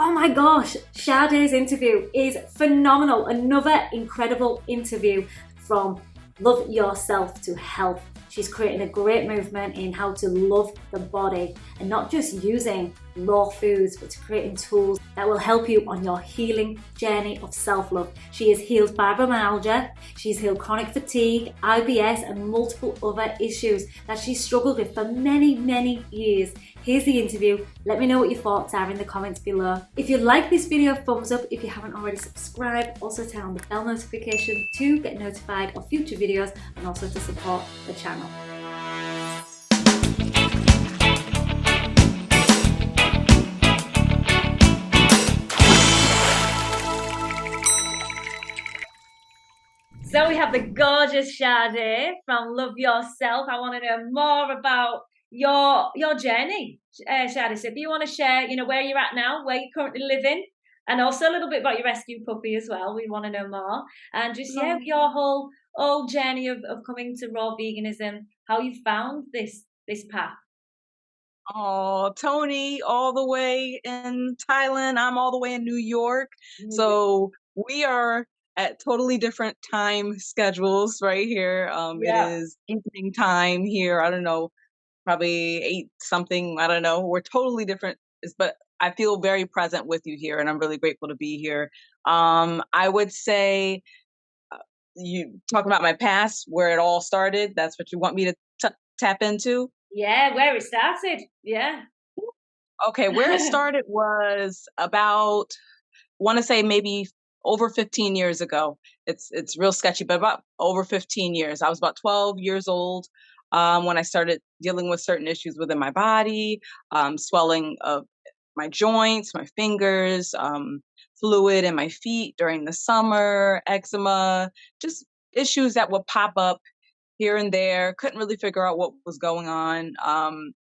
Oh my gosh, Sade's interview is phenomenal. Another incredible interview from Love Yourself to Health. She's creating a great movement in how to love the body and not just using raw foods, but creating tools that will help you on your healing journey of self-love. She has healed fibromyalgia, she's healed chronic fatigue, IBS, and multiple other issues that she's struggled with for many, many years. Here's the interview. Let me know what your thoughts are in the comments below. If you like this video, thumbs up. If you haven't already, subscribe. Also turn on the bell notification to get notified of future videos and also to support the channel. So we have the gorgeous Sade from Love Yourself. I want to know more about your journey, Sade. So if you want to share, where you're at now, where you're currently living, and also a little bit about your rescue puppy as well. We want to know more. And just, your whole journey of coming to raw veganism, how you found this path. Oh, Toni, all the way in Thailand. I'm all the way in New York. So we are at totally different time schedules right here. It is evening time here. I don't know, probably 8 something. I don't know. We're totally different, but I feel very present with you here, and I'm really grateful to be here. I would say you talk about my past, where it all started. That's what you want me to tap into? Yeah, where it started. Yeah. Okay, where it started was about, want to say maybe over 15 years ago. It's real sketchy, but about over 15 years. I was about 12 years old when I started dealing with certain issues within my body, swelling of my joints, my fingers, fluid in my feet during the summer, eczema, just issues that would pop up here and there. Couldn't really figure out what was going on.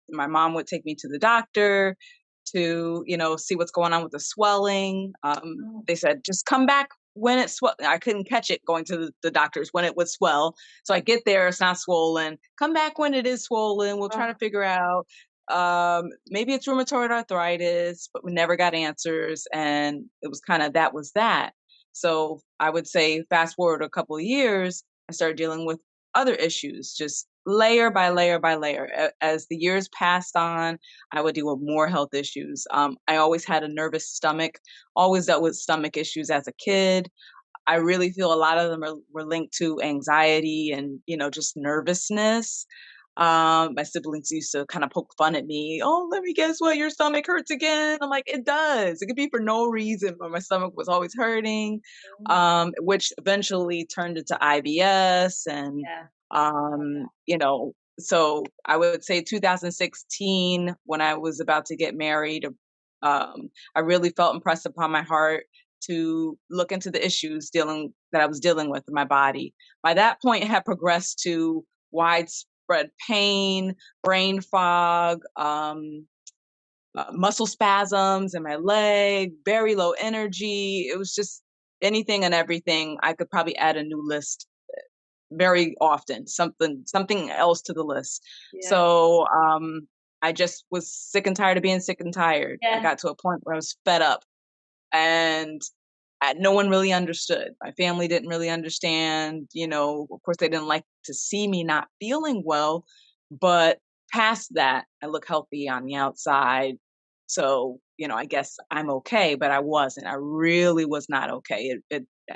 My mom would take me to the doctor to, see what's going on with the swelling. They said, just come back when it's swell. I couldn't catch it going to the doctors when it would swell. So I get there, it's not swollen. Come back when it is swollen. We'll try to figure out. Maybe it's rheumatoid arthritis, but we never got answers. And it was kind of, that was that. So I would say fast forward a couple of years, I started dealing with other issues, just layer by layer by layer. As the years passed on, I would deal with more health issues. I always had a nervous stomach, always dealt with stomach issues as a kid. I really feel a lot of them were linked to anxiety and, just nervousness. My siblings used to kind of poke fun at me. Oh, let me guess what, your stomach hurts again. I'm like, it does. It could be for no reason, but my stomach was always hurting, which eventually turned into IBS and, so I would say 2016, when I was about to get married, I really felt impressed upon my heart to look into the issues that I was dealing with in my body. By that point, it had progressed to widespread pain, brain fog, muscle spasms in my leg, very low energy. It was just anything and everything. I could probably add a new list very often, something else to the list. So I just was sick and tired of being sick and tired. I got to a point where I was fed up, and no one really understood. My family didn't really understand. Of course, they didn't like to see me not feeling well, but past that, I look healthy on the outside. So, I guess I'm okay, but I wasn't. I really was not okay.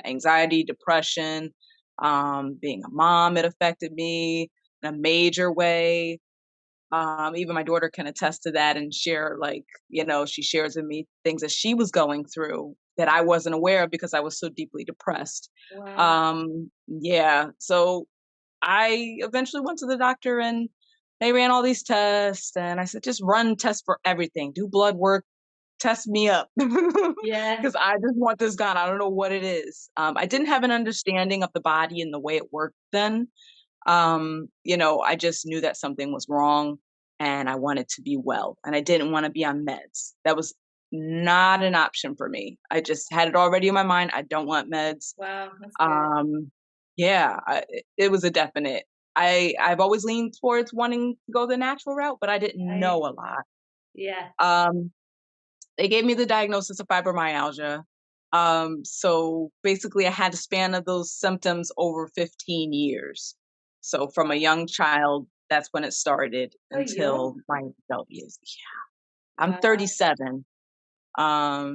Anxiety, depression, being a mom, it affected me in a major way. Even my daughter can attest to that and share, she shares with me things that she was going through that I wasn't aware of because I was so deeply depressed. Wow. So I eventually went to the doctor and they ran all these tests, and I said, just run tests for everything, do blood work, test me up. Because I just want this gone. I don't know what it is. I didn't have an understanding of the body and the way it worked then. I just knew that something was wrong and I wanted to be well, and I didn't want to be on meds. That was not an option for me. I just had it already in my mind. I don't want meds. Wow. That's good. It was a definite. I've always leaned towards wanting to go the natural route, but I didn't know a lot. Yeah. they gave me the diagnosis of fibromyalgia. So basically, I had a span of those symptoms over 15 years. So from a young child, that's when it started So until young. my adult years. Yeah, I'm Wow. 37.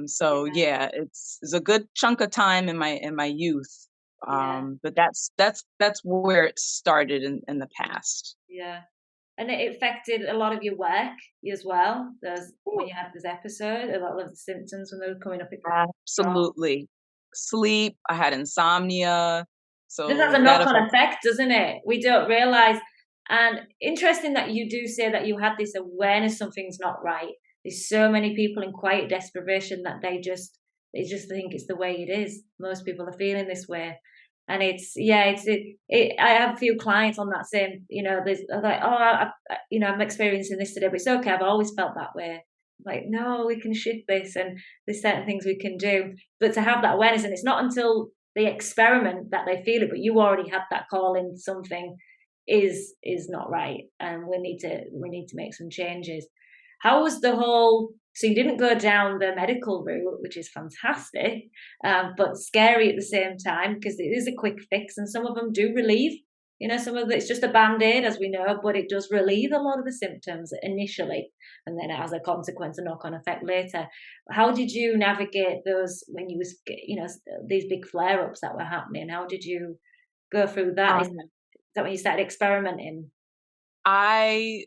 So Yeah. yeah, it's a good chunk of time in my youth. Yeah. But that's where it started in the past. Yeah. And it affected a lot of your work as well. Those when you had this episode, a lot of the symptoms when they were coming up, it could be strong. Absolutely. Sleep, I had insomnia, Then that's so a that knock-on affected. effect, doesn't it? We don't realize. And interesting that you do say that you had this awareness something's not right. There's so many people in quiet desperation that they just think it's the way it is. Most people are feeling this way. And it's yeah, I have a few clients on that same, there's are like, oh, I'm experiencing this today, but it's okay. I've always felt that way. Like, no, we can shift this, and there's certain things we can do. But to have that awareness, and it's not until they experiment that they feel it, but you already had that call in something is not right, and we need to make some changes. How was the whole? So you didn't go down the medical route, which is fantastic, but scary at the same time because it is a quick fix, and some of them do relieve. Some of it's just a band-aid, as we know, but it does relieve a lot of the symptoms initially, and then as a consequence, a knock-on effect later. How did you navigate those when you was, these big flare-ups that were happening? How did you go through that? Is Um, that when you started experimenting? I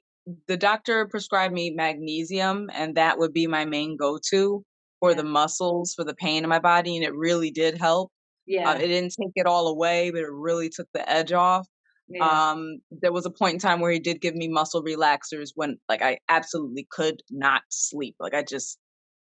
the doctor prescribed me magnesium, and that would be my main go-to for Yeah, the muscles, for the pain in my body, and it really did help. yeah, It didn't take it all away, but it really took the edge off. yeah. There was a point in time where he did give me muscle relaxers when, like, I absolutely could not sleep. Like, I just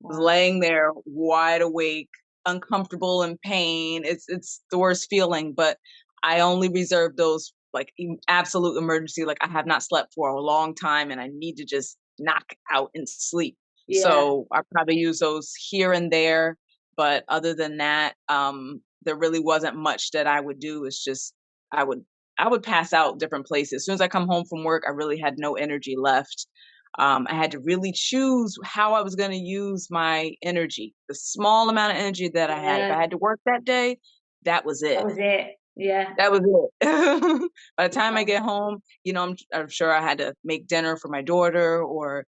was Wow. laying there wide awake, uncomfortable, in pain. It's the worst feeling, but I only reserve those like absolute emergency. Like I have not slept for a long time, and I need to just knock out and sleep. Yeah, So I probably use those here and there, but other than that, there really wasn't much that I would do. It's just I would I would pass out different places. As soon as I come home from work, I really had no energy left. I had to really choose how I was going to use my energy, the small amount of energy that I had. If yeah. I had to work that day, that was That it. was it. Yeah. That was it. By the time I Wow. get home, I'm sure I had to make dinner for my daughter or,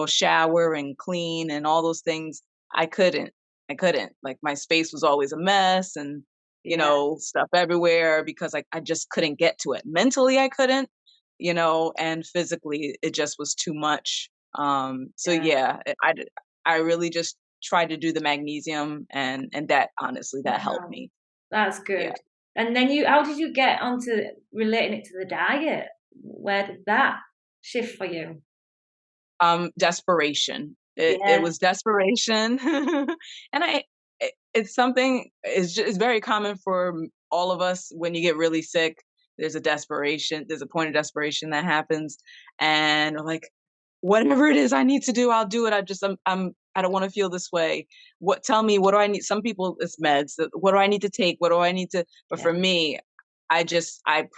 shower and clean and all those things. I couldn't. I couldn't. Like my space was always a mess and, Yeah. stuff everywhere because I just couldn't get to it. Mentally, I couldn't, and physically, it just was too much. So Yeah. yeah, I really just tried to do the magnesium and that honestly, that helped Wow. me. That's Yeah. good. And then how did you get onto relating it to the diet? Where did that shift for you? Desperation. It Yeah. was desperation, and it's something it's very common for all of us when you get really sick. There's a point of desperation that happens, and like whatever it is I need to do, I'll do it. I don't want to feel this way. Tell me what do I need? Some people it's meds. What do I need to take? What do I need to? But Yeah. for me, I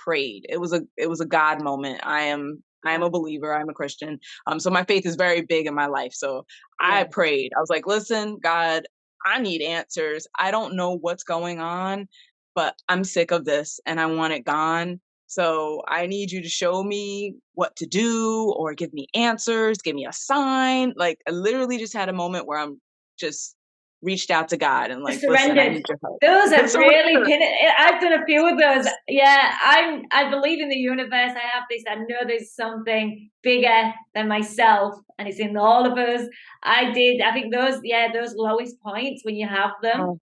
prayed. It was a God moment. I am Wow. a believer. I'm a Christian. So my faith is very big in my life. So I Yeah. prayed. I was like, listen, God, I need answers. I don't know what's going on, but I'm sick of this and I want it gone. So I need you to show me what to do or give me answers, give me a sign. Like I literally just had a moment where I'm just reached out to God and like, Just listen, I surrendered. need your help. Those are really Surrender. I've done a few of those. Yeah, I believe in the universe. I have this. I know there's something bigger than myself, and it's in all of us. I did. I think those lowest points when you have them, Oh,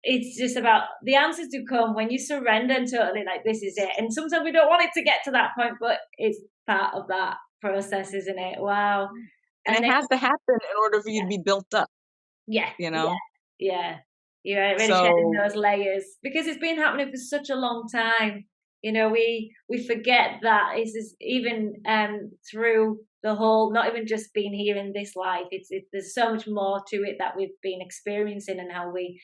it's just about the answers to come when you surrender and totally like this is it. And sometimes we don't want it to get to that point, but it's part of that process, isn't it? Wow. and And it then has to happen in order for you yeah, to be built up, yeah, you yeah, know? yeah. You're really shedding So those layers because it's been happening for such a long time. We forget that this is even through the whole, not even just being here in this life. There's so much more to it that we've been experiencing and how we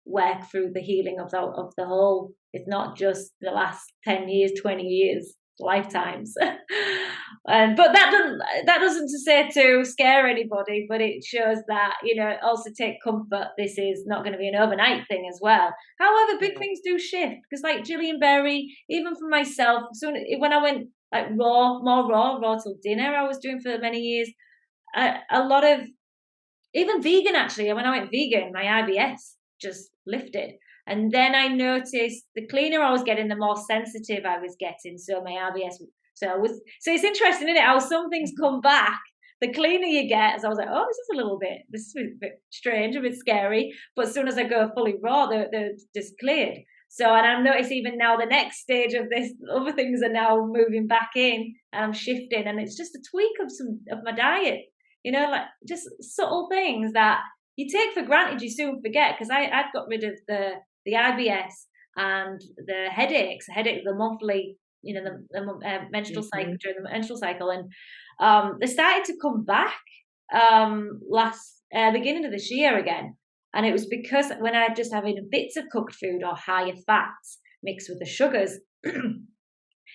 work through the healing of the whole. It's not just the last 10 years, 20 years. lifetimes. But that doesn't to say to scare anybody, but it shows that, also take comfort. This is not going to be an overnight thing as well. However, big things do shift, because like Gillian Berry, even for myself, so when I went like raw till dinner, I was doing for many years. A lot of, even vegan, actually, when I went vegan, my IBS just lifted. And then I noticed the cleaner I was getting, the more sensitive I was getting. So my IBS, so it's interesting, isn't it? How some things come back. The cleaner you get, so I was like, oh, this is a bit strange, a bit scary. But as soon as I go fully raw, they're just cleared. So, and I've noticed even now the next stage of this, other things are now moving back in, and I'm shifting, and it's just a tweak of my diet. Like just subtle things that you take for granted, you soon forget. Because I'd got rid of the IBS and the headaches, the monthly, the menstrual cycle, during the menstrual cycle, and they started to come back last beginning of this year again. And it was because when I just having bits of cooked food or higher fats mixed with the sugars,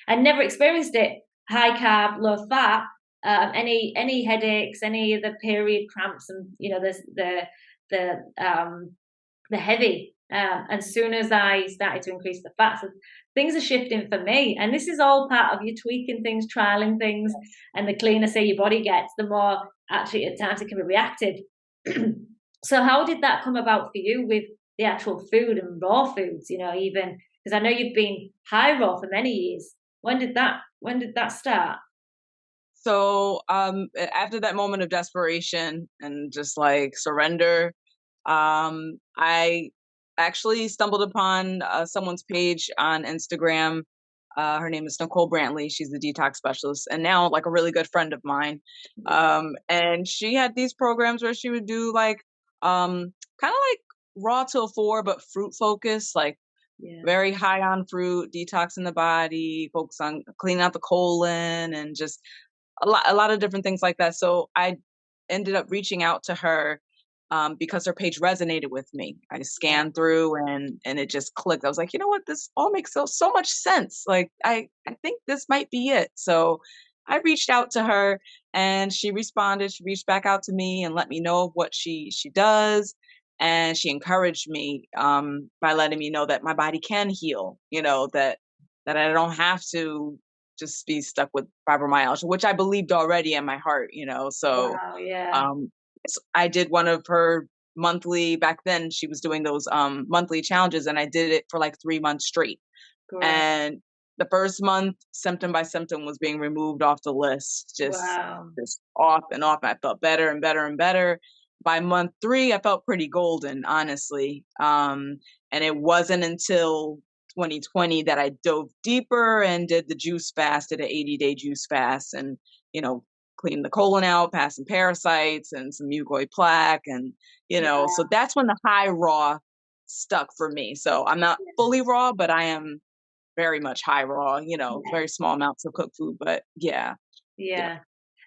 I never experienced it high carb, low fat. Any headaches, any of the period cramps, and the heavy. As soon as I started to increase the fats, things are shifting for me. And this is all part of you tweaking things, trialing things, and the cleaner say your body gets, the more actually at times it can be reactive. So how did that come about for you with the actual food and raw foods? Even because I know you've been high raw for many years. When did that start? So after that moment of desperation and just like surrender, I actually stumbled upon someone's page on Instagram. Her name is Nicole Brantley. She's the detox specialist, and now like a really good friend of mine. And she had these programs where she would do like kind of like raw till 4, but fruit focus, like very high on fruit, detoxing the body, focus on cleaning out the colon, and just a lot of different things like that. So I ended up reaching out to her because her page resonated with me. I scanned through and it just clicked. I was like, you know what, this all makes so much sense. Like I think this might be it. So I reached out to her and she responded. She reached back out to me and let me know what she does. And she encouraged me by letting me know that my body can heal, that I don't have to just be stuck with fibromyalgia, which I believed already in my heart, So, wow, yeah. So I did one of her monthly, back then she was doing those monthly challenges, and I did it for like 3 months straight. Great. And the first month, symptom by symptom was being removed off the list, just off and off. I felt better and better and better. By month 3, I felt pretty golden, honestly. And it wasn't until 2020 that I dove deeper and did the juice fast, did an 80-day juice fast, and cleaned the colon out, passed some parasites and some mucoid plaque, and so that's when the high raw stuck for me. So I'm not fully raw, but I am very much high raw. Very small amounts of cooked food, but yeah.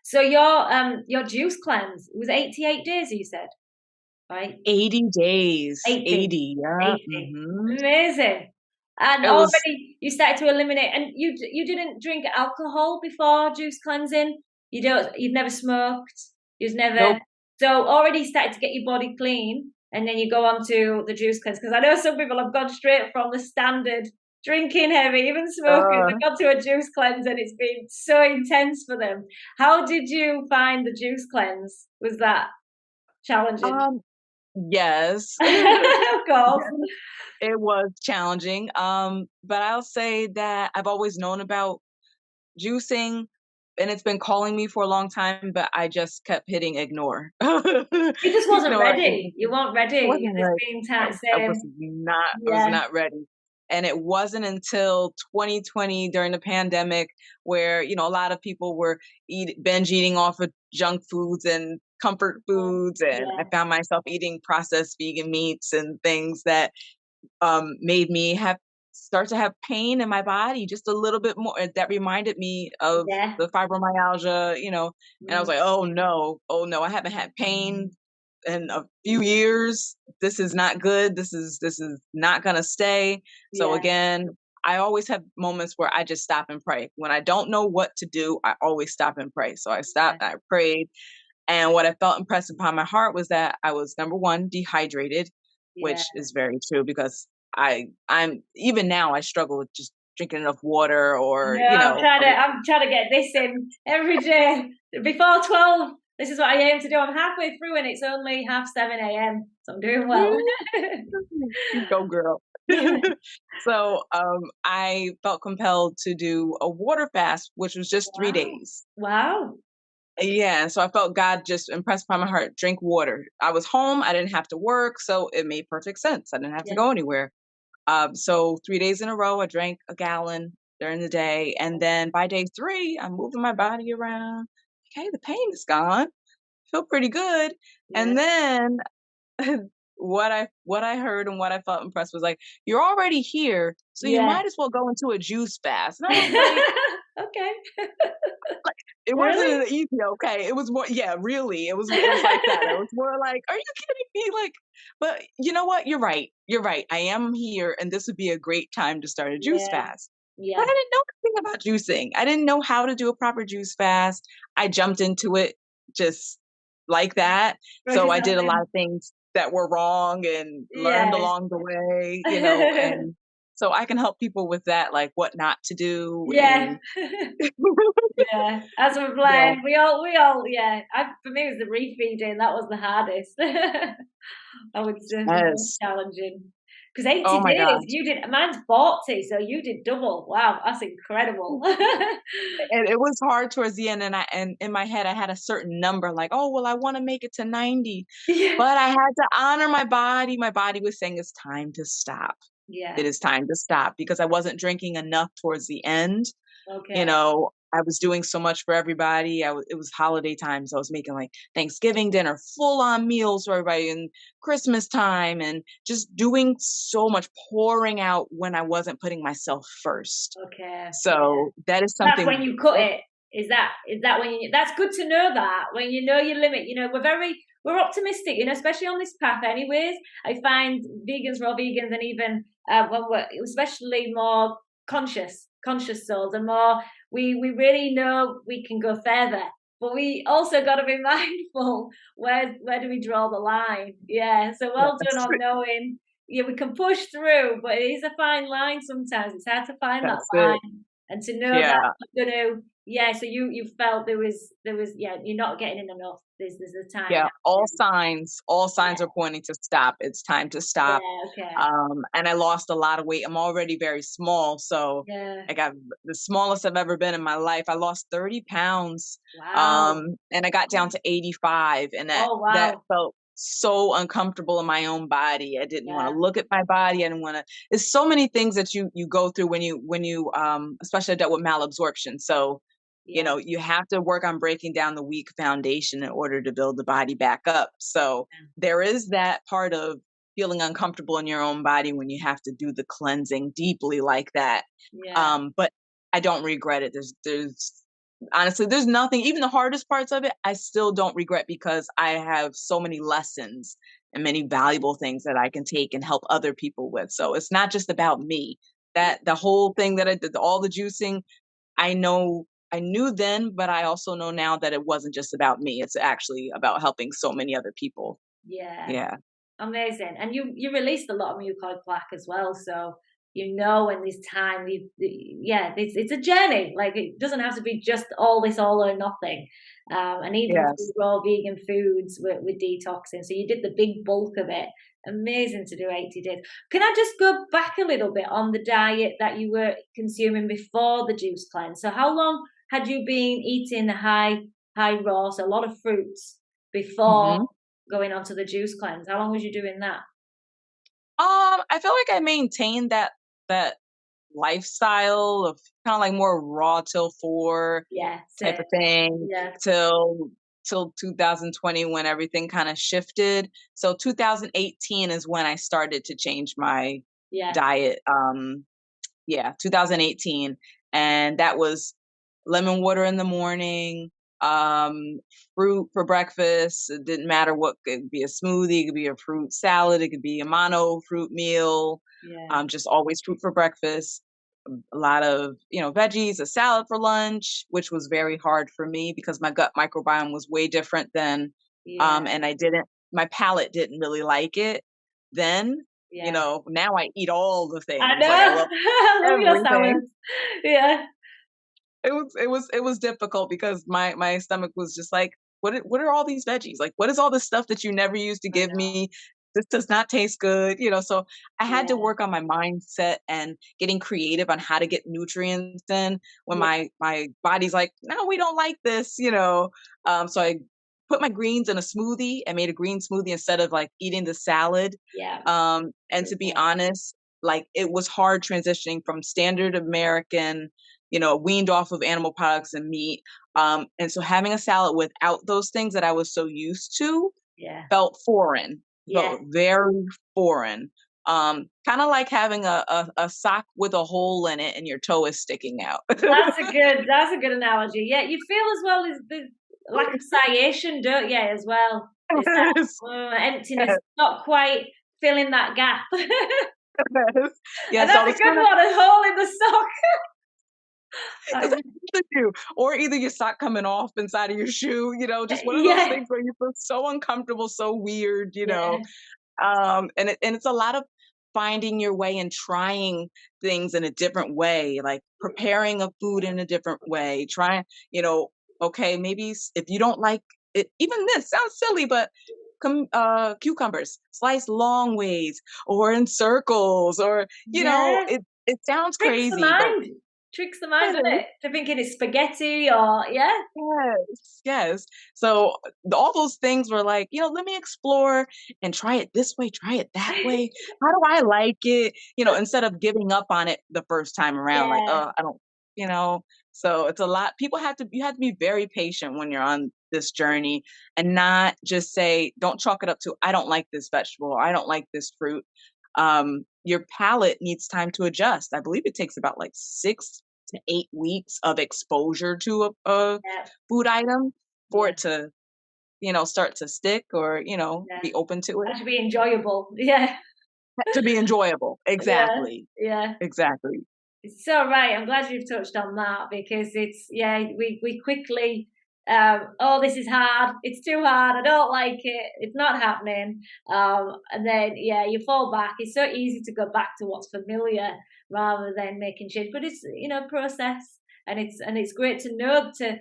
So your juice cleanse was 88 days, you said, right? 80 days. 80, yeah. 80. Amazing. And already you started to eliminate, and you didn't drink alcohol before juice cleansing. You've never smoked. You've never. Nope. So already started to get your body clean, and then you go on to the juice cleanse. Because I know some people have gone straight from the standard drinking heavy, even smoking. They've gone to a juice cleanse, and it's been so intense for them. How did you find the juice cleanse? Was that challenging? Yes. Of course. It was challenging. But I'll say that I've always known about juicing, and it's been calling me for a long time, but I just kept hitting ignore. You just wasn't ready. You weren't ready. You just being tight. I was not ready. And it wasn't until 2020 during the pandemic where, a lot of people were binge eating off of junk foods and comfort foods. And I found myself eating processed vegan meats and things that made me start to have pain in my body just a little bit more. That reminded me of the fibromyalgia, and I was like, oh no, I haven't had pain in a few years. This is not good. This is not going to stay. So again, I always have moments where I just stop and pray. When I don't know what to do, I always stop and pray. So I Yeah. stopped, I prayed, and what I felt impressed upon my heart was that I was, number one, dehydrated, Yeah. which is very true because I'm even now I struggle with just drinking enough water, or No, I'm trying to get this in every day before 12. This is what I aim to do. I'm halfway through and it's only 6:30 a.m. So I'm doing well. go girl. Yeah. So I felt compelled to do a water fast, which was just three Wow. days. Wow. Yeah, so I felt God just impressed upon my heart, drink water. I was home, I didn't have to work, so it made perfect sense. I didn't have to Yeah. go anywhere. So 3 days in a row, I drank a gallon during the day, and then by day three, I'm moving my body around. Okay, the pain is gone. Feel pretty good. Yeah. And then what I heard and what I felt impressed was like, you're already here, so you Yeah. might as well go into a juice fast. And I was like, Okay. it wasn't Really? an easy okay. It was more, yeah, really. It was like that. It was more like, are you kidding me? Like, but you know what? You're right. You're right. I am here, and this would be a great time to start a juice Yeah. fast. But I Yeah. didn't know anything about juicing. I didn't know how to do a proper juice fast. I jumped into it just like that. Throw So I yourself did a lot in. of things that were wrong and learned Yeah. along the way, and so I can help people with that, like what not to do. Yeah. And Yeah, as we've so, learned, yeah. For me, it was the refeeding. That was the hardest. I would say the most yes. challenging. Because 80 Oh my days, gosh. you did, mine's 40, so you did double. Wow, that's incredible. And it was hard towards the end, and in my head, I had a certain number, like, "Oh, well, I wanna make it to 90." Yeah. But I had to honor my body. My body was saying, "It's time to stop. It Yeah. is time to stop," because I wasn't drinking enough towards the end. Okay. I was doing so much for everybody. It was holiday time, so I was making, like, Thanksgiving dinner, full-on meals for everybody, and Christmas time, and just doing so much, pouring out when I wasn't putting myself first. Okay. So, that is That's when something you cut that it. Is that when you, that's good to know that when you know your limit, we're optimistic, especially on this path anyways. I find vegans, raw vegans, and even when we're especially more conscious souls and more, we really know we can go further. But we also got to be mindful where do we draw the line? Yeah. So well done that's on knowing. Yeah, we can push through, but it is a fine line sometimes. It's hard to find that that's it. line and to know that Yeah. you're gonna, yeah, so you felt there was, yeah, you're not getting in enough. There's a time Yeah, now to, all signs yeah, are pointing to stop. It's time to stop. yeah, okay, And I lost a lot of weight. I'm already very small, so yeah, I got the smallest I've ever been in my life. I lost 30 pounds, wow, and I got down to 85, and oh that wow, felt so uncomfortable in my own body. I didn't want yeah, to look at my body. I didn't want to. There's so many things that you go through when you especially I dealt with malabsorption. So yeah, you have to work on breaking down the weak foundation in order to build the body back up. So there is that part of feeling uncomfortable in your own body when you have to do the cleansing deeply like that. yeah, But I don't regret it. There's honestly, there's nothing, even the hardest parts of it, I still don't regret because I have so many lessons and many valuable things that I can take and help other people with. So it's not just about me. yeah, That the whole thing that I did, all the juicing, I know I knew then, but I also know now that it wasn't just about me. It's actually about helping so many other people. yeah. Yeah. Amazing. And you released a lot of mucoid plaque as well. So, in this time, yeah, it's a journey. Like, it doesn't have to be just all this all or nothing. And even through Yes. raw vegan foods with detoxing. So you did the big bulk of it. Amazing to do 80 days. Can I just go back a little bit on the diet that you were consuming before the juice cleanse? So how long had you been eating high raw, so a lot of fruits before hmm going on to the juice cleanse? How long was you doing that? I feel like I maintained that lifestyle of kind of like more raw till four Yeah, type same. of thing Yeah, till 2020 when everything kind of shifted. So 2018 is when I started to change my yeah, diet. Yeah, 2018, and that was lemon water in the morning, um, fruit for breakfast. It didn't matter what, it could be a smoothie, it could be a fruit salad, it could be a mono fruit meal, yeah, just always fruit for breakfast. a lot of, veggies, a salad for lunch, which was very hard for me because my gut microbiome was way different then. Yeah. And my palate didn't really like it then. Yeah. Now I eat all the I things. Like I know. love I love your everything. salads. Yeah. It was difficult because my stomach was just like, what are all these veggies? Like, what is all this stuff that you never used to I give know. me? This does not taste good, so I had to Yeah. work on my mindset and getting creative on how to get nutrients in when Yeah. my body's like, no, we don't like this. So I put my greens in a smoothie and made a green smoothie instead of like eating the salad. Yeah. And to be honest, like it was hard transitioning from standard American, weaned off of animal products and meat. And so having a salad without those things that I was so used to Yeah. felt Yeah. very foreign. Kind of like having a sock with a hole in it and your toe is sticking out. That's a good analogy. Yeah, you feel as well as the lack of satiation, don't you, as well? There's Yes, that emptiness, not quite filling that gap. yes, And yes. So I that's a was good kind of one, a hole in the sock. It's I- either or either your sock coming off inside of your shoe, just one of those yeah, things where you feel so uncomfortable, so weird. yeah, And it's a lot of finding your way and trying things in a different way, like preparing a food in a different way, trying, you know, okay, maybe if you don't like it, even this sounds silly, but cucumbers sliced long ways or in circles, or yeah. it sounds Tricks the crazy, but mind. Tricks the mind, doesn't it? To thinking it's spaghetti or yeah, yes, yes. So all those things were like, let me explore and try it this way, try it that way. How do I like it? Instead of giving up on it the first time around, like, yeah, oh, I don't, you know. So it's a lot. You have to be very patient when you're on this journey and not just say, don't chalk it up to, I don't like this vegetable, or I don't like this fruit. Your palate needs time to adjust. I believe it takes about like 6 to 8 weeks of exposure to a yeah, food item for yeah, it to, start to stick, or, yeah. be open to it, That should be enjoyable. Yeah, to be enjoyable. yeah, Exactly. yeah. Exactly. It's so right. I'm glad you've touched on that because it's yeah, we quickly oh, this is hard, it's too hard, I don't like it, it's not happening. And then yeah, you fall back. It's so easy to go back to what's familiar rather than making change. But it's process, and it's great to know to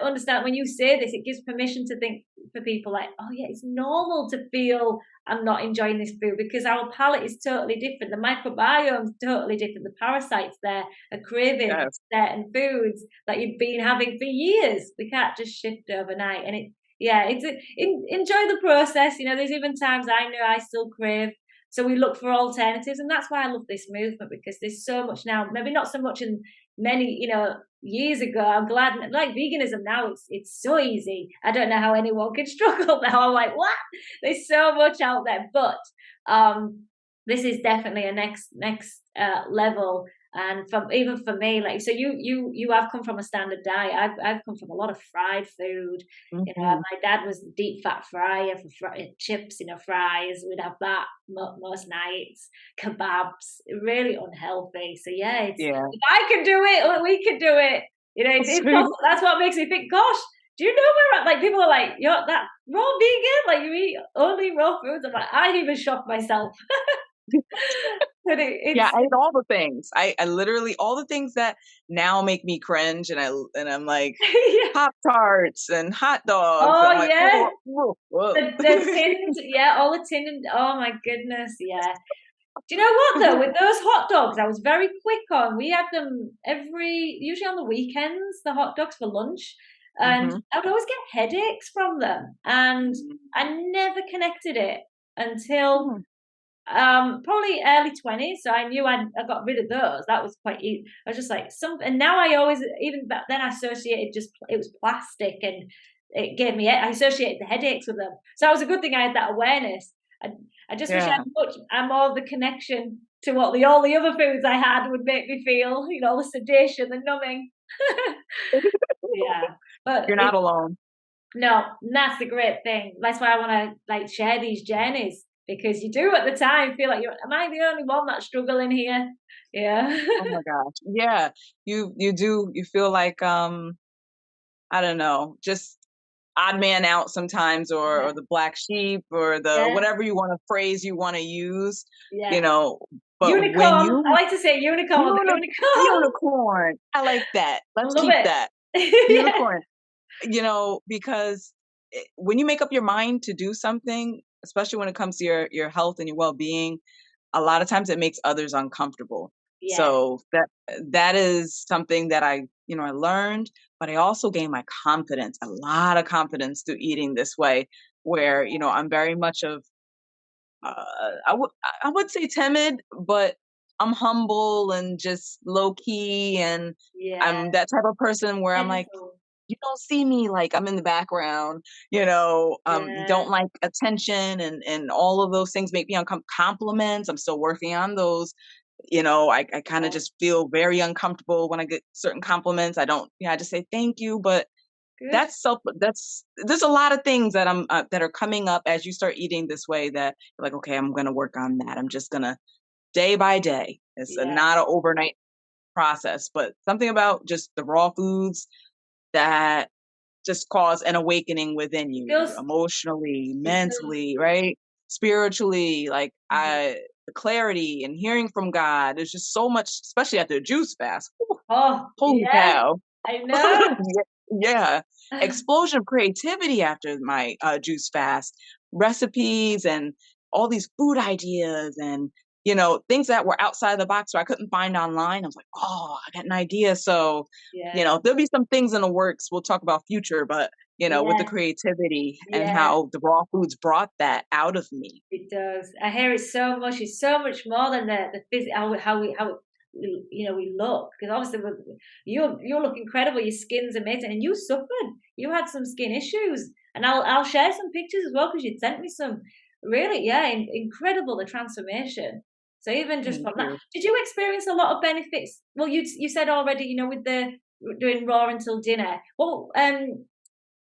understand when you say this, it gives permission to think for people like, oh yeah, it's normal to feel I'm not enjoying this food because our palate is totally different. The microbiome is totally different. The parasites there are craving Yes. certain foods that you've been having for years. We can't just shift overnight. And enjoy the process. There's even times I know I still crave. So we look for alternatives. And that's why I love this movement because there's so much now, maybe not so much in many, years ago. I'm glad, like veganism now, it's so easy. I don't know how anyone can struggle now. I'm like, what? There's so much out there, but this is definitely a next level. And from even for me, like so, you have come from a standard diet. I've come from a lot of fried food. Hmm. My dad was a deep fat fryer for chips, fries. We'd have that most nights. Kebabs, really unhealthy. So yeah, it's Yeah. if I can do it, we can do it. It's Sweet. possible. That's what makes me think, gosh, do you know where like people are like, you're that raw vegan, like you eat only raw foods. I'm like, I'd even shock myself. But Yeah, it's I ate all the things. I literally all the things that now make me cringe, and I'm like yeah. Pop Tarts and hot dogs. Oh I'm like, yeah, whoa, whoa, whoa. the tinned, yeah, all the tinned. Oh my goodness, yeah. Do you know what though? With those hot dogs, I was very quick on. We had them usually on the weekends, the hot dogs for lunch, and Hmm. I would always get headaches from them, and I never connected it until probably early 20s. So I knew I got rid of those. That was quite easy. I was just like and now I always, even back then, I associated just it was plastic, and it gave me, I associated the headaches with them. So it was a good thing I had that awareness. I just wish I Yeah. had more of the connection to what all the other foods I had would make me feel, the sedation, the numbing. Yeah, but You're not alone. no, and that's the great thing. That's why I want to like share these journeys because you do at the time feel like am I the only one that's struggling here? Yeah. Oh my gosh. Yeah. You do, you feel like, I don't know, just odd man out sometimes, Yeah. or the black sheep, or the Yeah. whatever you want to phrase you want to use, Yeah. you know, but when Unicorn. I you like to say unicorn. The uni- unicorn. unicorn, I like that. I Let's love keep it. that. Yeah. Unicorn, because when you make up your mind to do something, especially when it comes to your health and your well-being, a lot of times it makes others uncomfortable. Yeah. So that is something that I learned, but I also gained my confidence, a lot of confidence through eating this way, where, I'm very much of, I would say timid, but I'm humble and just low key, and Yeah. I'm that type of person where I'm like, Gentle. you don't see me, like I'm in the background, Yeah. don't like attention, and all of those things make me compliments. I'm still working on those. I kind of Yeah. just feel very uncomfortable when I get certain compliments. I don't, I just say thank you, but Good. there's a lot of things that that are coming up as you start eating this way, that you're like, okay, I'm gonna work on that. I'm just gonna, day by day. It's Yeah. not an overnight process, but something about just the raw foods that just cause an awakening within you, Feels emotionally, it does. mentally, right? Spiritually, like Mhm. the clarity and hearing from God. There's just so much, especially after a juice fast. Whew, Oh, holy yeah, cow. I know. Yeah. Explosion of creativity after my juice fast. Recipes and all these food ideas, and things that were outside the box where I couldn't find online. I was like, oh, I got an idea. So, Yeah. there'll be some things in the works. We'll talk about future, but with the Yeah. creativity and Yeah. how the raw foods brought that out of me. It does. I hear it so much. It's so much more than the physical, we look. Because obviously, you look incredible. Your skin's amazing, and you suffered. You had some skin issues, and I'll share some pictures as well because you sent me some. Really, yeah, incredible the transformation. So even just Thank from that, you. did you experience a lot of benefits? Well, you said already, with the doing raw until dinner. Well,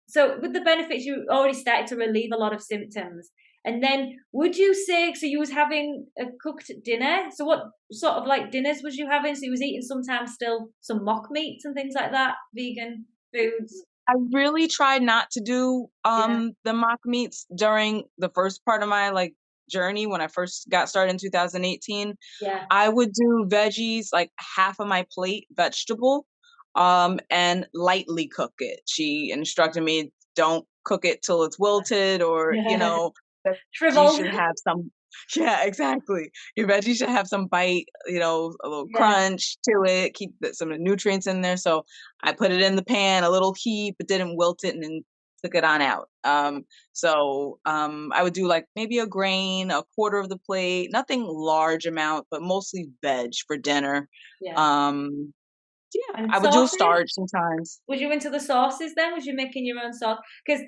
so with the benefits, you already started to relieve a lot of symptoms. And then would you say, so you was having a cooked dinner? So what sort of like dinners was you having? So you was eating sometimes still some mock meats and things like that, vegan foods? I really tried not to do Yeah, the mock meats during the first part of my journey when I first got started in 2018. yeah, I would do veggies, like half of my plate vegetable, and lightly cook it. She instructed me, don't cook it till it's wilted, or, yeah. veggies Shriveled. should have some, yeah, exactly. Your veggies should have some bite, a little Yeah, crunch to it, keep some of the nutrients in there. So I put it in the pan, a little heat, but didn't wilt it, and then took it on out. I would do like maybe a grain, a quarter of the plate, nothing large amount, but mostly veg for dinner. yeah. Um, yeah, And I would do sauces? starch sometimes. Was you into the sauces then? Was you making your own sauce? Because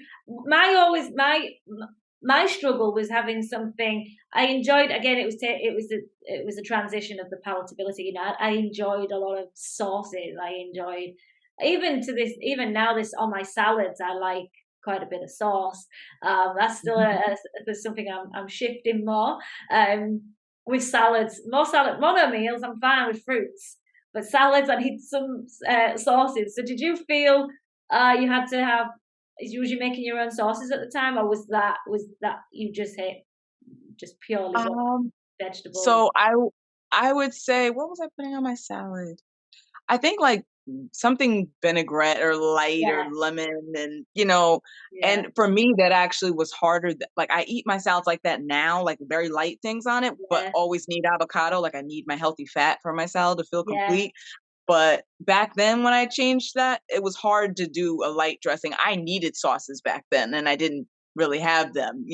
my struggle was having something I enjoyed. Again, it was a transition of the palatability. I enjoyed a lot of sauces. I enjoyed even now this on my salads. I like quite a bit of sauce. That's still there's something I'm shifting more. With salads, more salad, mono meals. I'm fine with fruits, but salads, I need some sauces. So did you feel you had to have? Was you making your own sauces at the time, or was that you just hit just purely what Um, vegetables? so I would say, what was I putting on my salad? I think like something vinaigrette or light or Yeah, lemon, yeah, and for me that actually was harder. Like I eat my salads like that now, like very light things on it, but yeah, always need avocado. Like I need my healthy fat for my salad to feel yeah, complete. But back then when I changed that, it was hard to do a light dressing. I needed sauces back then, and I didn't really have them,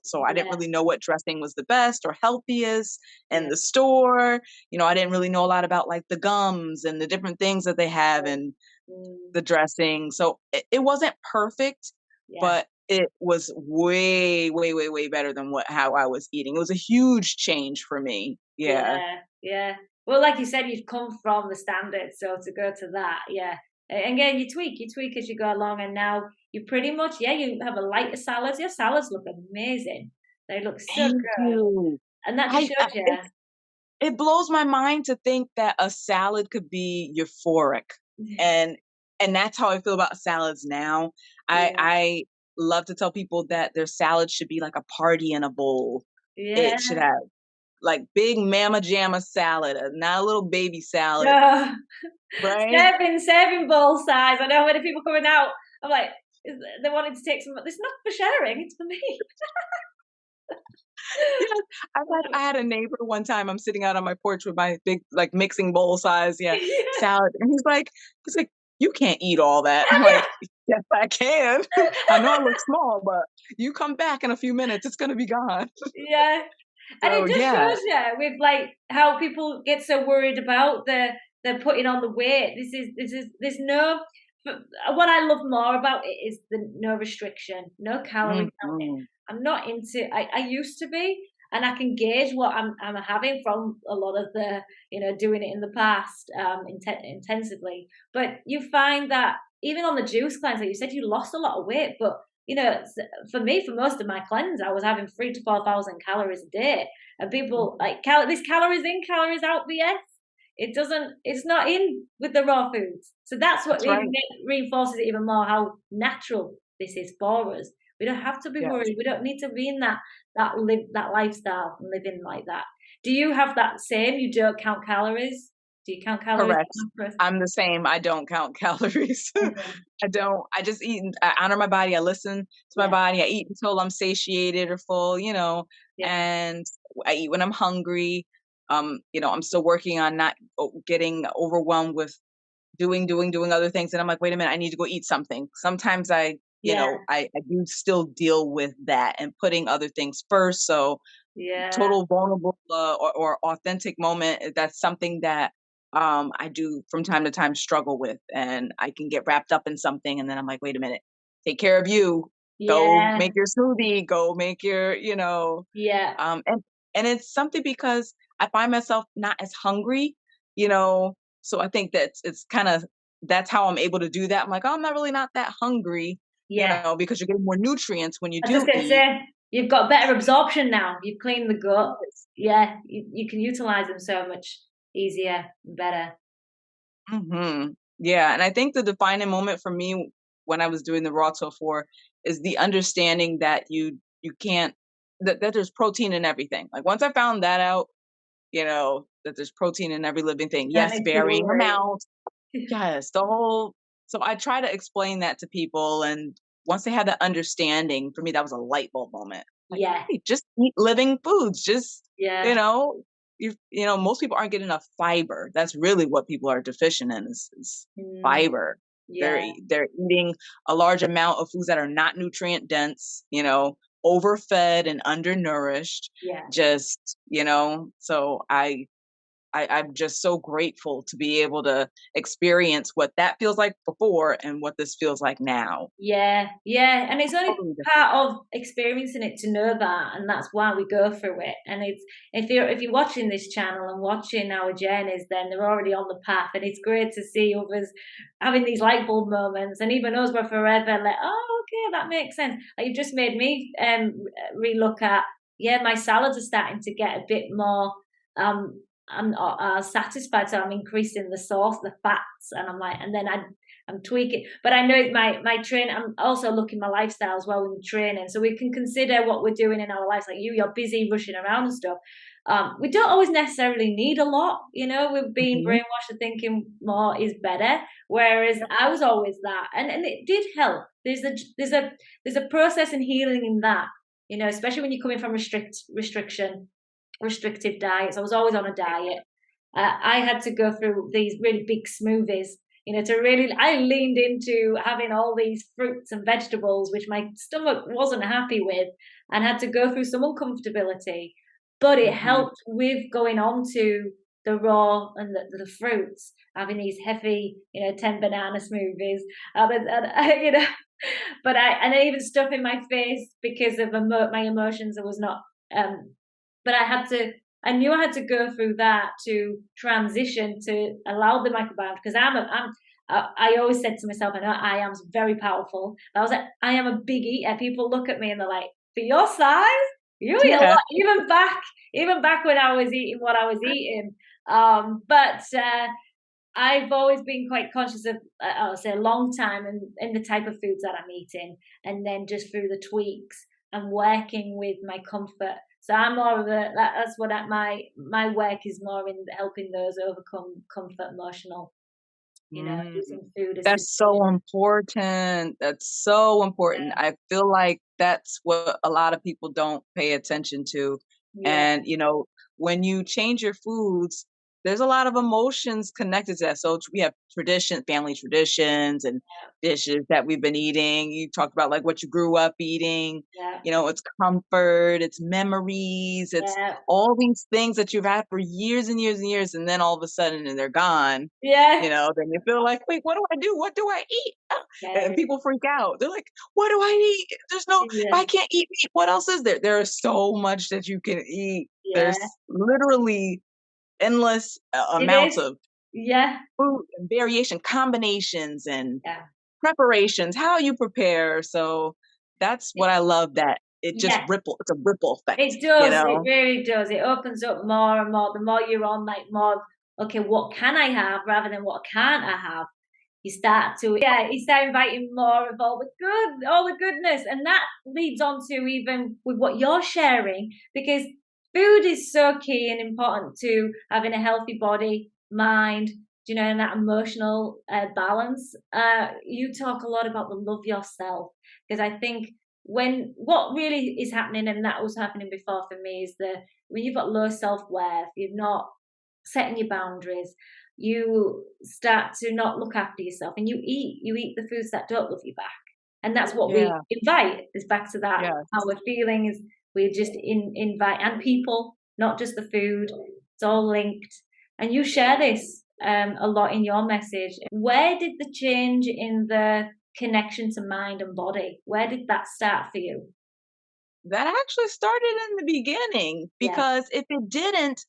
so I didn't yeah, really know what dressing was the best or healthiest in yeah, the store. I didn't really know a lot about like the gums and the different things that they have in mm, the dressing. So it wasn't perfect, yeah, but it was way, way, way, way better than how I was eating. It was a huge change for me. Yeah. yeah, yeah. Well, like you said, you've come from the standard, so to go to that, yeah. And again, you tweak as you go along, and now you pretty much, yeah, you have a lighter salads. Your salads look amazing. They look so Thank good. you. And that just shows you. It blows my mind to think that a salad could be euphoric. And that's how I feel about salads now. I love to tell people that their salad should be like a party in a bowl. Yeah. It should have like big mama jamma salad, not a little baby salad, No. right? Serving bowl size. I know many people coming out. I'm like, they wanted to take some. It's not for sharing. It's for me. Yes, I had a neighbor one time. I'm sitting out on my porch with my big like mixing bowl size, Yeah. salad, and he's like, you can't eat all that. I'm like, yes, I can. I know I look small, but you come back in a few minutes, it's gonna be gone. Yeah. And So it just yeah, shows you with like how people get so worried about the putting on the weight. There's no. What I love more about it is the no restriction, no calorie counting. mm-hmm. I'm not into. I used to be, and I can gauge what I'm having from a lot of the doing it in the past intensively. But you find that even on the juice cleanse, like you said, you lost a lot of weight, but for me, for most of my cleanse, I was having 3,000 to 4,000 calories a day, and people like this calories in, calories out BS. It doesn't. It's not in with the raw foods. So that's what That's right. reinforces it even more how natural this is for us. We don't have to be Yes. worried. We don't need to be in that lifestyle and living like that. Do you have that same? You don't count calories? Do you count calories? Correct. I'm the same. I don't count calories. Okay. I don't. I just eat. I honor my body. I listen to my body. I eat until I'm satiated or full, and I eat when I'm hungry. I'm still working on not getting overwhelmed with doing other things. And I'm like, wait a minute, I need to go eat something. Sometimes I do still deal with that and putting other things first. So total vulnerable or authentic moment, that's something that I do from time to time struggle with, and I can get wrapped up in something, and then I'm like, wait a minute, take care of you. Go make your smoothie. Go make your, and it's something because I find myself not as hungry, so I think that it's kind of that's how I'm able to do that. I'm like, oh, I'm not really not that hungry, because you're getting more nutrients when you I was just do gonna eat. say you've got better absorption now. You've cleaned the gut. Yeah, you can utilize them so much easier and better. Mm-hmm. Yeah, and I think the defining moment for me when I was doing the raw tofu is the understanding that you can't that there's protein in everything. Like once I found that out, that there's protein in every living thing. Don't Yes, need to be varying worried. amounts. Yes, the whole. So I try to explain that to people, and once they had that understanding, for me that was a light bulb moment. Like, hey, just eat living foods. Just most people aren't getting enough fiber. That's really what people are deficient in is fiber. They're eating a large amount of foods that are not nutrient dense, overfed and undernourished. Just, so I'm just so grateful to be able to experience what that feels like before and what this feels like now. Yeah, and it's only part of experiencing it to know that, and that's why we go through it. And it's if you're watching this channel and watching our journeys, then they're already on the path, and it's great to see others having these light bulb moments, and even us were forever like, oh, okay, that makes sense. Like you've just made me relook at my salads are starting to get a bit more I'm satisfied, so I'm increasing the sauce, the fats, and I'm like, and then I'm tweaking. But I know my train. I'm also looking my lifestyle as well in the training, so we can consider what we're doing in our lives. Like you're busy rushing around and stuff. We don't always necessarily need a lot, we're being brainwashed to thinking more is better. Whereas I was always that, and it did help. There's a process and healing in that, especially when you're coming from restrictive diets. I was always on a diet. I had to go through these really big smoothies, I leaned into having all these fruits and vegetables, which my stomach wasn't happy with, and had to go through some uncomfortability. But it helped with going on to the raw and the fruits, having these heavy, 10 banana smoothies, but I even stuff in my face because of my emotions. I was not, but I knew I had to go through that to transition to allow the microbiome, because I always said to myself, I know I am very powerful. I was like, I am a big eater. People look at me and they're like, for your size, You eat a Yeah. lot, even back when I was eating what I was eating. But I've always been quite conscious of, I'll say, a long time in the type of foods that I'm eating, and then just through the tweaks and working with my comfort. So I'm more of that's what my work is more in helping those overcome comfort, emotional, Mm. using food as That's so important. That's so important. yeah, I feel like that's what a lot of people don't pay attention to. yeah, And, when you change your foods, there's a lot of emotions connected to that. So we have family traditions and dishes that we've been eating. You talked about like what you grew up eating. yeah, It's comfort, it's memories, it's yeah, all these things that you've had for years and years and years. And then all of a sudden they're gone. yeah, Then you feel like, wait, what do I do? What do I eat? Ah, and yeah, people freak out. They're like, what do I eat? yeah, I can't eat meat. What else is there? There is so much that you can eat. yeah. There's literally endless It amounts is. of Yeah, food and variation, combinations and yeah. preparations, how you prepare. So that's what It, I love that yeah, it's a ripple effect, it does. It really does. It opens up more and more. The more you're on, like more, okay, what can I have rather than what can't I have? You start inviting more of all the goodness, and that leads on to even with what you're sharing, because food is so key and important to having a healthy body, mind, and that emotional balance. You talk a lot about the love yourself, because I think when what really is happening, and that was happening before for me, is when you've got low self-worth, you're not setting your boundaries, you start to not look after yourself, and you eat the foods that don't love you back, and that's what we yeah, invite is back to that. yeah. How we're feeling is we just invite, and people, not just the food, it's all linked. And you share this a lot in your message. Where did the change in the connection to mind and body, where did that start for you? That actually started in the beginning Yeah, because if it didn't,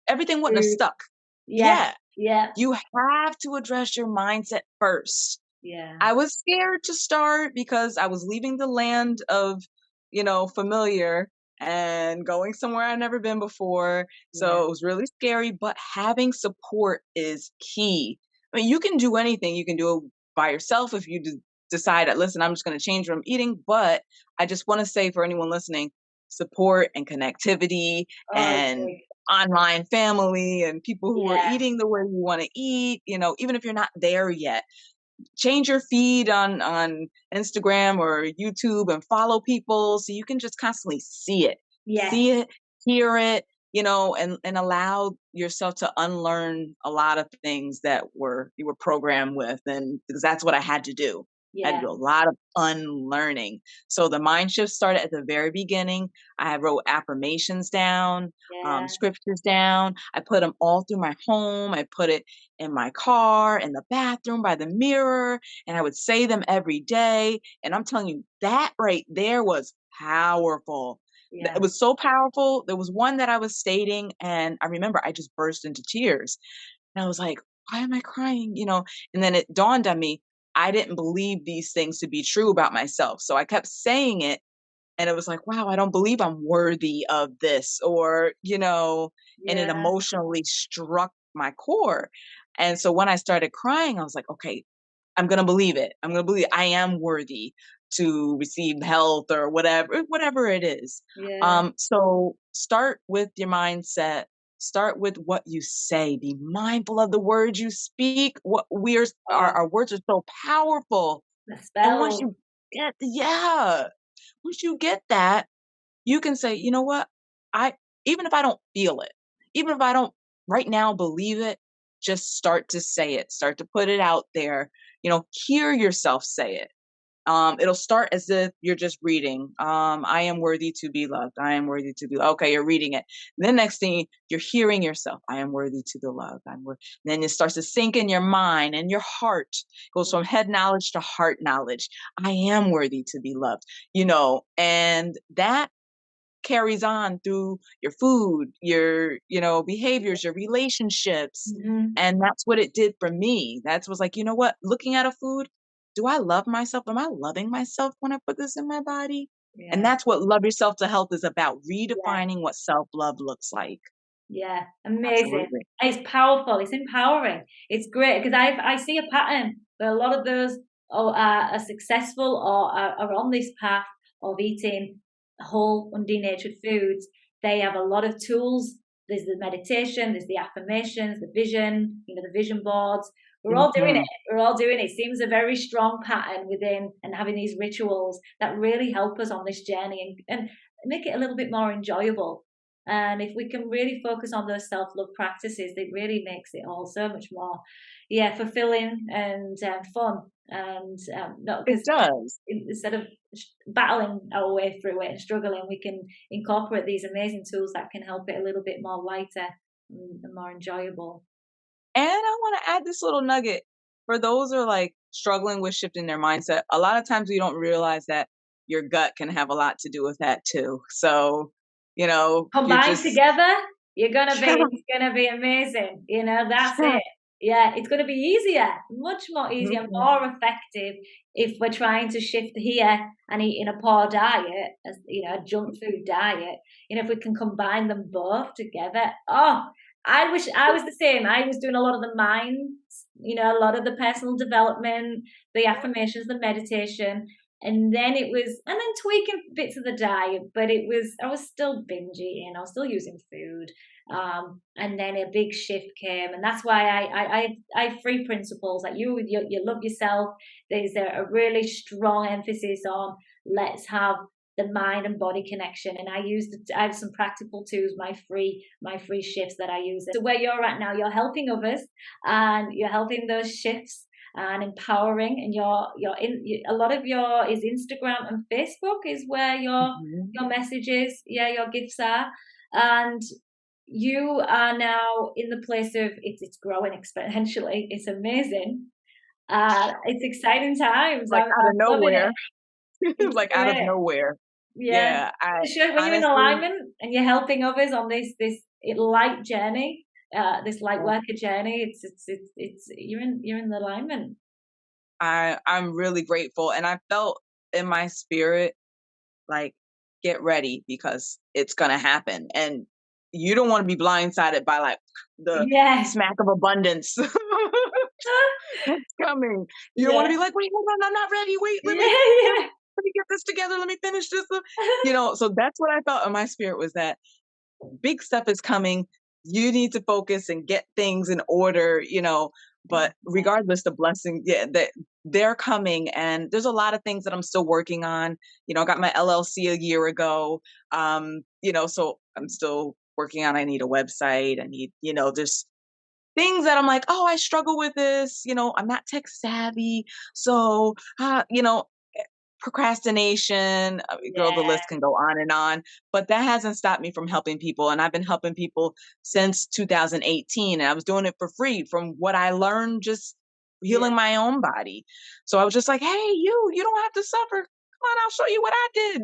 everything wouldn't have food. stuck. Yeah, Yeah. yeah, You have to address your mindset first. yeah, I was scared to start because I was leaving the land of, familiar and going somewhere I'd never been before. yeah, So it was really scary, but having support is key. I mean, you can do anything. You can do it by yourself if you decide that, listen, I'm just going to change what I'm eating. But I just want to say for anyone listening, support and connectivity oh, and big. online family and people who are Yeah, eating the way you want to eat, even if you're not there yet, change your feed on Instagram or YouTube and follow people so you can just constantly yeah, see it, hear it, and allow yourself to unlearn a lot of things that you were programmed with. And because that's what I had to do. I had to yeah, do a lot of unlearning. So the mind shift started at the very beginning. I wrote affirmations down, yeah, scriptures down. I put them all through my home. I put it in my car, in the bathroom, by the mirror, and I would say them every day. And I'm telling you, that right there was powerful. It yeah, was so powerful. There was one that I was stating, and I remember I just burst into tears. And I was like, why am I crying? And then it dawned on me, I didn't believe these things to be true about myself. So I kept saying it, and it was like, wow, I don't believe I'm worthy of this, and it yeah, emotionally struck my core. And so when I started crying, I was like, okay, I'm going to believe it. I'm going to believe I am worthy to receive health or whatever it is. yeah. So start with your mindset. Start with what you say. Be mindful of the words you speak. What we are, Oh, our words are so powerful. the And once spell. you yeah, once you get that, you can say, you know what? I Even if I don't feel it, even if I don't right now believe it, just start to say it, start to put it out there, hear yourself say it. It'll start as if you're just reading. I am worthy to be loved. I am worthy to be okay. You're reading it. Then next thing you're hearing yourself. I am worthy to be loved. Then it starts to sink in your mind and your heart. Goes from head knowledge to heart knowledge. I am worthy to be loved. And that carries on through your food, your, behaviors, your relationships. Mhm. And that's what it did for me. That was like, you know what? Looking at a food, do I love myself? Am I loving myself when I put this in my body? And Yeah. that's what Love Yourself to Health is about, Yeah. redefining what self-love looks like. Yeah, amazing. Absolutely. It's powerful. It's empowering. It's great because I see a pattern where a lot of those are successful or are on this path of eating whole, undenatured foods. They have a lot of tools. There's the meditation, there's the affirmations, the vision, the vision boards. We're all doing it. Mhm. We're all doing it. It seems a very strong pattern within, and having these rituals that really help us on this journey and make it a little bit more enjoyable. And if we can really focus on those self-love practices, it really makes it all so much more, yeah, fulfilling and fun. And not It because does. instead of battling our way through it and struggling, we can incorporate these amazing tools that can help it a little bit more lighter and more enjoyable. And I want to add this little nugget for those who are like struggling with shifting their mindset. A lot of times we don't realize that your gut can have a lot to do with that too. So, you're Combined just, together, yeah, it's gonna be amazing. That's it. Yeah, it's gonna be easier, much more easier, Mhm. more effective if we're trying to shift here and eating a poor diet, as a junk food diet. If we can combine them both together. Oh, I wish I was the same. I was doing a lot of the minds, a lot of the personal development, the affirmations, the meditation, and then tweaking bits of the diet, but I was still binge eating, I was still using food. And then a big shift came, and that's why I have three principles that you love yourself. There's a really strong emphasis on let's have the mind and body connection, and I have some practical tools, my free shifts that I use. So where you're at now, you're helping others and you're helping those shifts and empowering, and a lot of your is Instagram and Facebook is where Mhm. your messages, yeah, your gifts are. And you are now in the place of it's growing exponentially. It's amazing. It's exciting times. Like out of I'm loving it. nowhere. It's Like out of great. nowhere. Yeah. Yeah. I To show when you're in honestly, alignment and you're helping others on this light journey, this light yeah, worker journey, it's you're in the alignment. I'm really grateful. And I felt in my spirit, like, get ready because it's gonna happen. And you don't want to be blindsided by like the Yeah. smack of abundance that's coming. You don't want to Yeah. be like, wait, hold on, I'm not ready. Wait, Yeah, yeah. let me get this together. Let me finish this. So that's what I felt in my spirit was that big stuff is coming. You need to focus and get things in order. But Yeah. regardless, the blessing, yeah, that they're coming. And there's a lot of things that I'm still working on. I got my LLC a year ago. So I'm still working on, I need a website. I need, there's things that I'm like, oh, I struggle with this. I'm not tech savvy. So, procrastination, girl, the Yeah. list can go on and on, but that hasn't stopped me from helping people. And I've been helping people since 2018. And I was doing it for free from what I learned just Yeah. healing my own body. So I was just like, hey, you don't have to suffer. Come on, I'll show you what I did,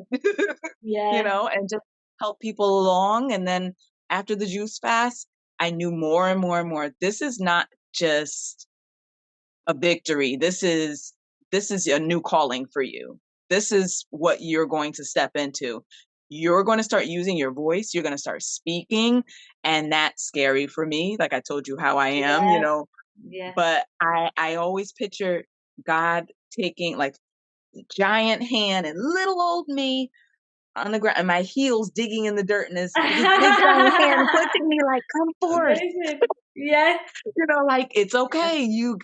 Yeah. and just help people along. And then after the juice fast, I knew more and more and more. This is not just a victory. This is a new calling for you. This is what you're going to step into. You're going to start using your voice. You're going to start speaking. And that's scary for me. Like I told you how I am, Yeah. Yeah. but I always picture God taking like giant hand and little old me on the ground and my heels digging in the dirt and his big giant hand pushing me like, come forth. Amazing. Yeah. Like it's okay. You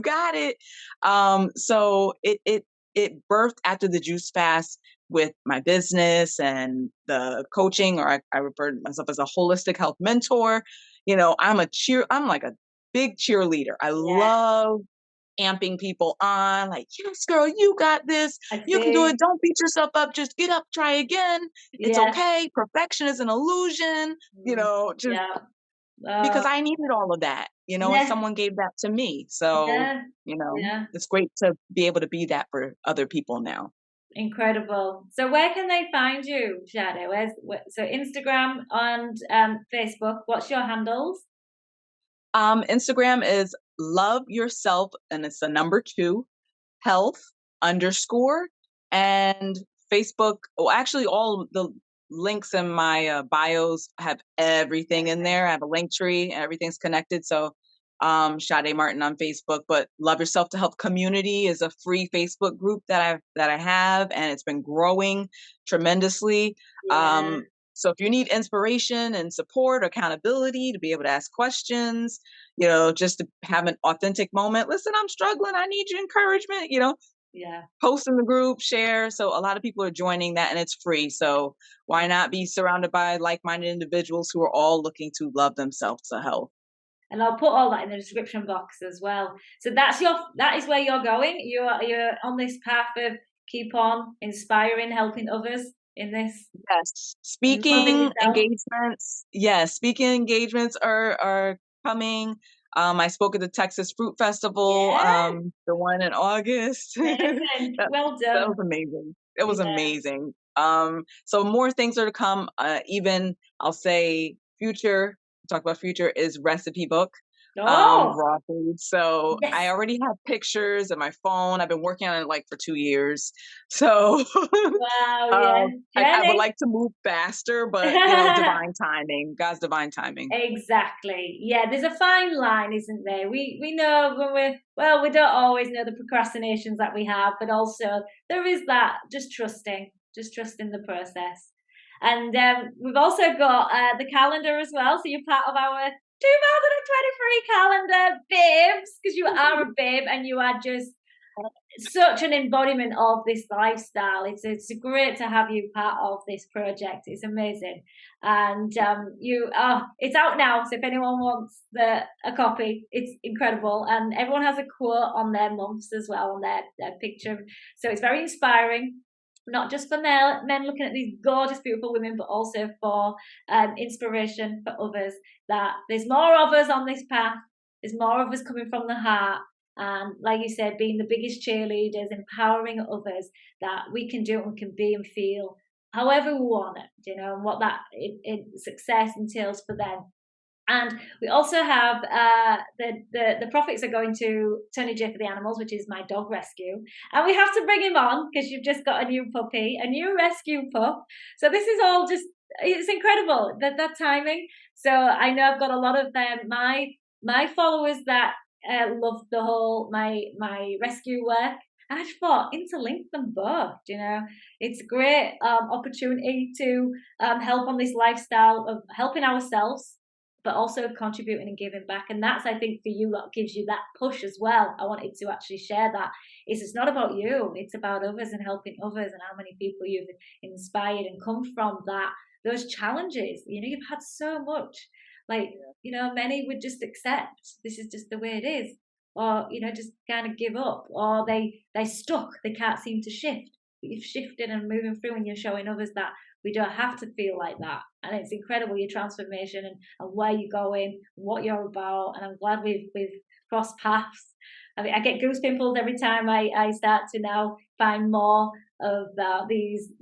got it. So it birthed after the juice fast with my business and the coaching, or I refer to myself as a holistic health mentor. I'm like a big cheerleader. I Yeah. love amping people on, like, yes, girl, you got this. I You can do it. see. Don't beat yourself up. Just get up, try again. It's Yeah. okay. Perfection is an illusion, Mm. just Yeah. because I needed all of that, and Yeah. someone gave that to me. So, Yeah. Yeah. it's great to be able to be that for other people now. Incredible. So where can they find you, Shadow? So Instagram and Facebook. What's your handles? Instagram is love yourself, and it's the number 2 health underscore. And Facebook. Well, actually, all the links in my bios have everything in there. I have a link tree and everything's connected. So, Sade Martin on Facebook, but Love Yourself to Help Community is a free Facebook group that I have, and it's been growing tremendously. Yeah. So if you need inspiration and support, accountability to be able to ask questions, just to have an authentic moment. Listen, I'm struggling. I need your encouragement. Yeah. Post in the group, share. So a lot of people are joining that, and it's free. So why not be surrounded by like-minded individuals who are all looking to love themselves to health? And I'll put all that in the description box as well. So that is where you're going. You're on this path of keep on inspiring, helping others in this. Yes. And loving Speaking yourself. engagements. Yes, speaking engagements are coming. I spoke at the Texas Fruit Festival, Yeah. the one in August. Amazing. that, Well that done. was amazing. It was Yeah. amazing. So more things are to come. Even I'll say future, talk about future is recipe book. Oh, Raw food. So I yes. already have pictures in my phone. I've been working on it like for 2 years. So Wow, yeah. I would Jenny. like to move faster, but divine timing, God's divine timing. Exactly. Yeah, there's a fine line, isn't there? We know when we don't always know the procrastinations that we have, but also there is that just trusting the process. And we've also got the calendar as well. So you're part of our 2023 calendar, babes, because you are a babe and you are just such an embodiment of this lifestyle. It's great to have you part of this project. It's amazing, and it's out now. So if anyone wants a copy, it's incredible, and everyone has a quote on their months as well on their picture. So it's very inspiring. Not just for men looking at these gorgeous, beautiful women, but also for inspiration for others. That there's more of us on this path. There's more of us coming from the heart, and like you said, being the biggest cheerleaders, empowering others that we can do and we can be and feel however we want it, and what that success entails for them. And we also have the profits are going to Tony J for the Animals, which is my dog rescue. And we have to bring him on because you've just got a new puppy, a new rescue pup. So this is all it's incredible, that timing. So I know I've got a lot of my followers that love the whole my rescue work. And I just thought interlink them both. It's a great opportunity to help on this lifestyle of helping ourselves, but also contributing and giving back. And that's, I think, for you, what gives you that push as well. I wanted to actually share that. It's not about you, it's about others and helping others, and how many people you've inspired and come from those challenges. You've had so much, many would just accept this is just the way it is, or just kind of give up, or they stuck, they can't seem to shift. But you've shifted and moving through, and you're showing others that we don't have to feel like that. And it's incredible, your transformation and where you're going, what you're about. And I'm glad we've crossed paths. I mean, I get goose pimples every time I start to now find more of these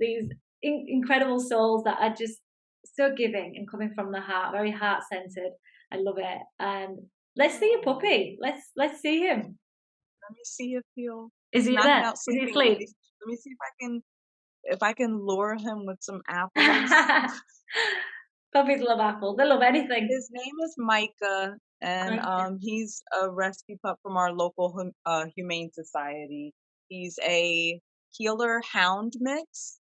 incredible souls that are just so giving and coming from the heart, very heart centered. I love it. And let's see your puppy. Let's see him. Let me see if he'll. Is he knocked there? out Is he sleeping. asleep? Let me see if I can lure him with some apples. Puppies love apples. They love anything. His name is Micah, and he's a rescue pup from our local humane society. He's a healer hound mix.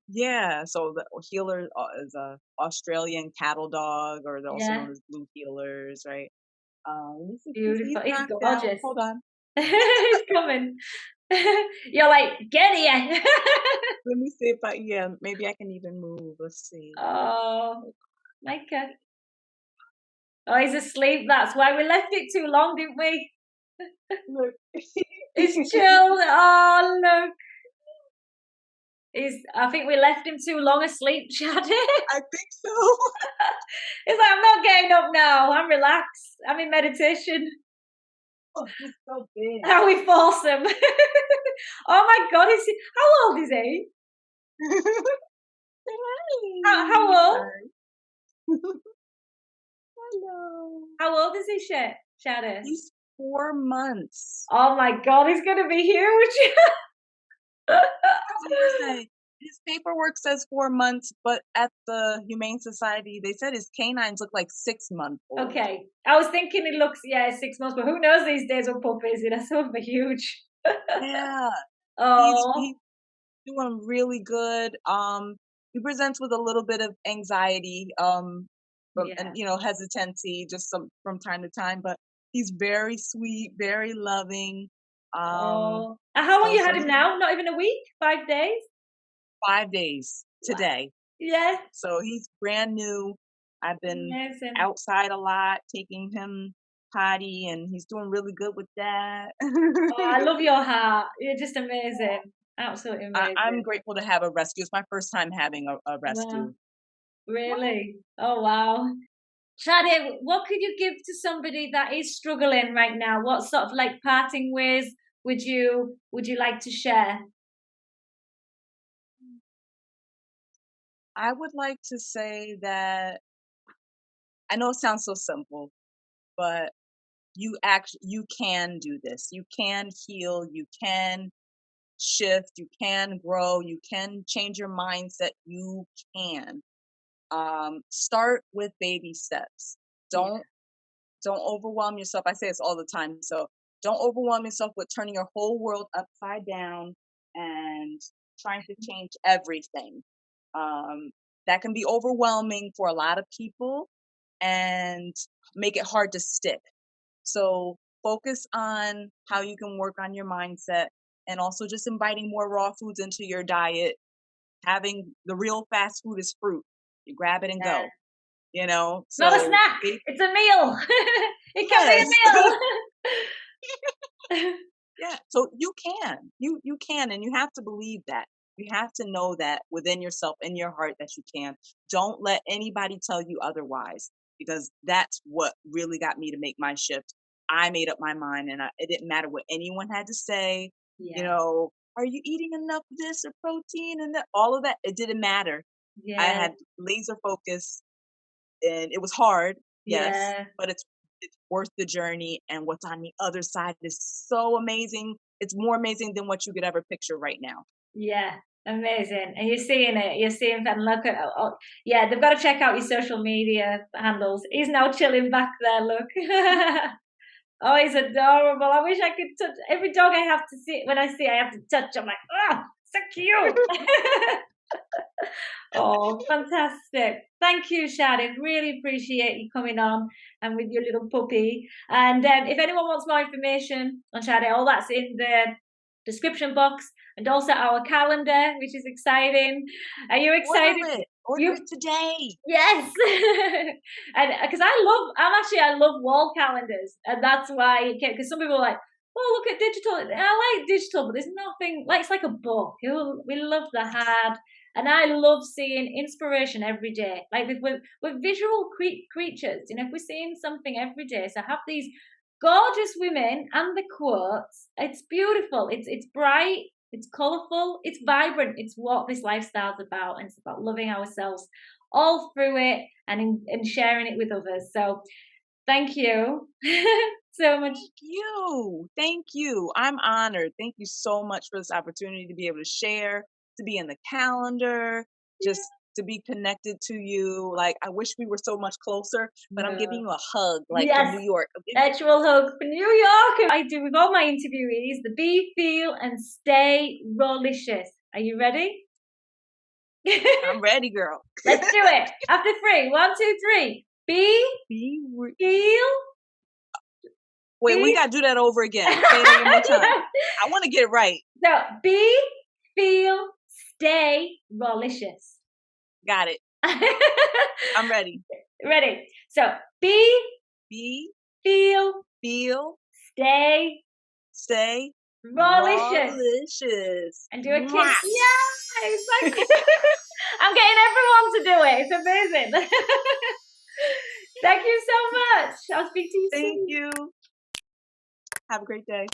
Yeah, so the healer is a Australian cattle dog, or they're also known as blue healers, right? Let me see if he's Beautiful. He's knocked out. gorgeous. Hold on. He's coming. You're like, get here. Let me see if maybe I can even move. Let's see. Oh, Micah. Oh, he's asleep. That's why we left it too long, didn't we? Look. He's chilled. Oh, look. I think we left him too long asleep, Shadi. I think so. He's like, I'm not getting up now. I'm relaxed. I'm in meditation. Oh, he's so big. How we force him. Oh my God, how old is he? How old? Hello. How old is he, Shadi? He's 4 months. Oh my God, he's going to be huge. Thursday. His paperwork says 4 months, but at the Humane Society, they said his canines look like 6 months old. Okay. I was thinking it looks, 6 months, but who knows these days with puppies? Some of them are huge. Yeah, he's Oh, doing really good. He presents with a little bit of anxiety, and yeah. hesitancy just from time to time, but he's very sweet, very loving. Um, Oh. And how long you so had him he's now? Not even a week? 5 days? 5 days Wow. today. Yeah. So he's brand new. I've been Amazing. outside a lot, taking him potty, and he's doing really good with that. Oh, I love your heart. You're just amazing. Absolutely I'm amazing. grateful to have a rescue. It's my first time having a Wow. rescue. Really? Oh, wow. Shadi, what could you give to somebody that is struggling right now? What sort of like parting ways would you like to share? I would like to say that I know it sounds so simple, but you can do this. You can heal, you can shift, you can grow, you can change your mindset. You can. Start with baby steps. Yeah. Don't overwhelm yourself. I say this all the time. So don't overwhelm yourself with turning your whole world upside down and trying to change everything. Um, that can be overwhelming for a lot of people and make it hard to stick. So focus on how you can work on your mindset and also just inviting more raw foods into your diet. Having the real fast food is fruit. You grab it and Yeah. go, you know? Not a So snack. It's a meal. It can yes. be a meal. Yeah, so you can, and you have to believe that. You have to know that within yourself, in your heart, that you can. Don't let anybody tell you otherwise, because that's what really got me to make my shift. I made up my mind, and it didn't matter what anyone had to say. You Yeah. know, are you eating enough of this or protein and that? All of that, it didn't matter. I Yeah. had laser focus, and it was hard, yes, Yeah. but it's worth the journey, and what's on the other side is so amazing. It's more amazing than what you could ever picture right now. Yeah, amazing. And you're seeing it. You're seeing that. Look at, yeah, they've got to check out your social media handles. He's now chilling back there. Look. Oh, he's adorable. I wish I could touch every dog I have to see. When I see, I have to touch. I'm like, oh, so cute. Oh, fantastic. Thank you, Shad. Really appreciate you coming on and with your little puppy. And if anyone wants more information on Shad, all that's in the description box and also our calendar, which is exciting. Are you excited? Order You it today. Yes, and because I love wall calendars, and that's why because some people are like, oh, look at digital. I like digital, but there's nothing like it's like a book. We love the hard, and I love seeing inspiration every day. Like with visual creatures, if we're seeing something every day, so have these gorgeous women and the quotes. It's beautiful. It's bright. It's colourful. It's vibrant. It's what this lifestyle's about, and it's about loving ourselves all through it and sharing it with others. So thank you so much. Thank you. I'm honored. Thank you so much for this opportunity to be able to share, to be in the calendar, just to be connected to you. Like, I wish we were so much closer, but I'm giving you a hug, like from Yes, New York. actual hug for New York. I do with all my interviewees the be, feel, and stay Rawlicious. Are you ready? I'm ready, girl. Let's do it. After 3, 1, 2, 3. Be, feel. Wait, we gotta do that over again. Say it one more time. I want to get it right. So be, feel, stay Rawlicious. Got it. I'm ready. Ready. So be, feel, stay Rawlicious. And do a kiss. Yes! I'm getting everyone to do it. It's amazing. Thank you so much. I'll speak to you soon. Thank you. Have a great day.